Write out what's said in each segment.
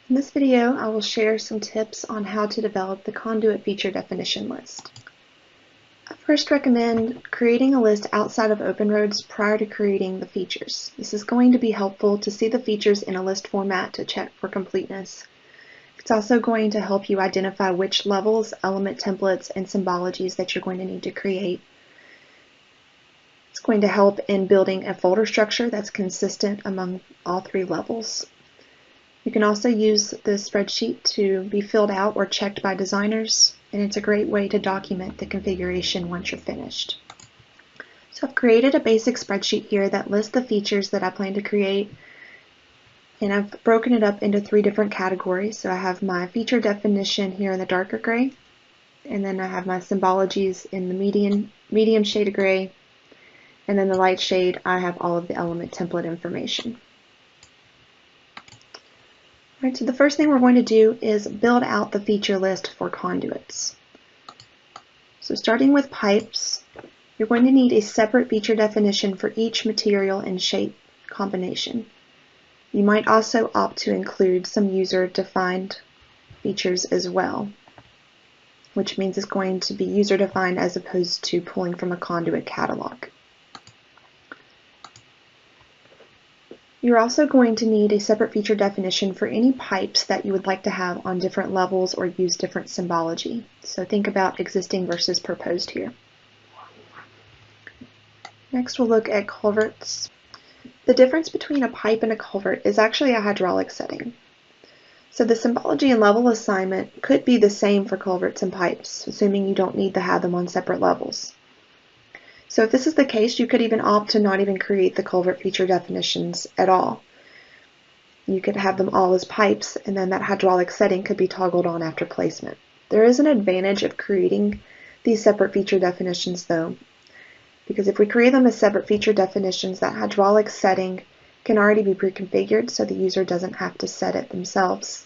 In this video, I will share some tips on how to develop the Conduit feature definition list. I first recommend creating a list outside of OpenRoads prior to creating the features. This is going to be helpful to see the features in a list format to check for completeness. It's also going to help you identify which levels, element templates, and symbologies that you're going to need to create. It's going to help in building a folder structure that's consistent among all three levels. You can also use the spreadsheet to be filled out or checked by designers, and it's a great way to document the configuration once you're finished. So I've created a basic spreadsheet here that lists the features that I plan to create, and I've broken it up into 3 different categories. So I have my feature definition here in the darker gray, and then I have my symbologies in the medium shade of gray, and then the light shade I have all of the element template information. Alright, so the first thing we're going to do is build out the feature list for conduits. So starting with pipes, you're going to need a separate feature definition for each material and shape combination. You might also opt to include some user-defined features as well, which means it's going to be user-defined as opposed to pulling from a Conduit catalog. You're also going to need a separate feature definition for any pipes that you would like to have on different levels or use different symbology. So think about existing versus proposed here. Next we'll look at culverts. The difference between a pipe and a culvert is actually a hydraulic setting. So the symbology and level assignment could be the same for culverts and pipes, assuming you don't need to have them on separate levels. So if this is the case, you could even opt to not even create the culvert feature definitions at all. You could have them all as pipes, and then that hydraulic setting could be toggled on after placement. There is an advantage of creating these separate feature definitions though, because if we create them as separate feature definitions, that hydraulic setting can already be pre-configured so the user doesn't have to set it themselves.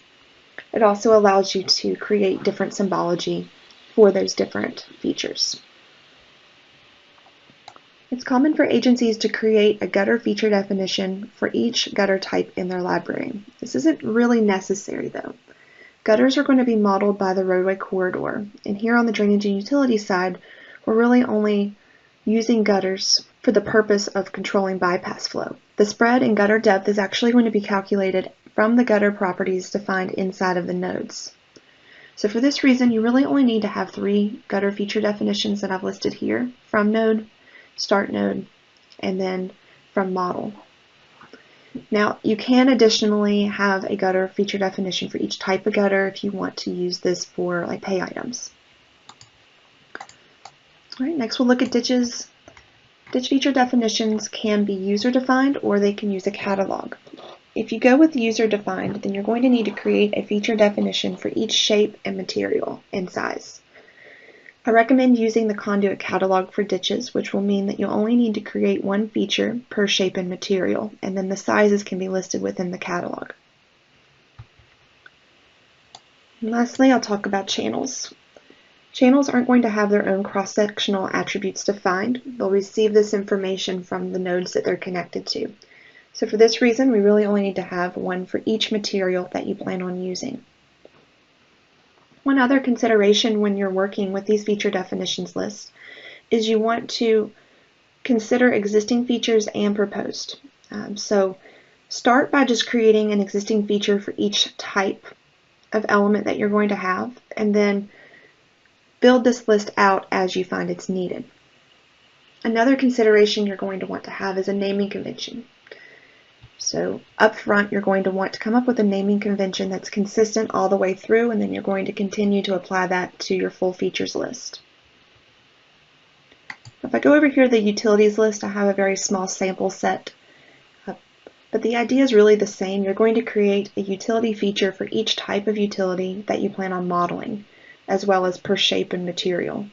It also allows you to create different symbology for those different features. It's common for agencies to create a gutter feature definition for each gutter type in their library. This isn't really necessary though. Gutters are going to be modeled by the roadway corridor, and here on the drainage and utility side, we're really only using gutters for the purpose of controlling bypass flow. The spread and gutter depth is actually going to be calculated from the gutter properties defined inside of the nodes. So for this reason, you really only need to have 3 gutter feature definitions that I've listed here: from node, start node, and then from model. Now you can additionally have a gutter feature definition for each type of gutter if you want to use this for like pay items. Alright, next we'll look at ditches. Ditch feature definitions can be user-defined or they can use a catalog. If you go with user-defined, then you're going to need to create a feature definition for each shape and material and size. I recommend using the Conduit catalog for ditches, which will mean that you'll only need to create 1 feature per shape and material, and then the sizes can be listed within the catalog. And lastly, I'll talk about channels. Channels aren't going to have their own cross-sectional attributes defined. They'll receive this information from the nodes that they're connected to. So for this reason, we really only need to have 1 for each material that you plan on using. One other consideration when you're working with these feature definitions lists is you want to consider existing features and proposed. So start by just creating an existing feature for each type of element that you're going to have, and then build this list out as you find it's needed. Another consideration you're going to want to have is a naming convention. So up front, you're going to want to come up with a naming convention that's consistent all the way through, and then you're going to continue to apply that to your full features list. If I go over here to the utilities list, I have a very small sample set, but the idea is really the same. You're going to create a utility feature for each type of utility that you plan on modeling, as well as per shape and material.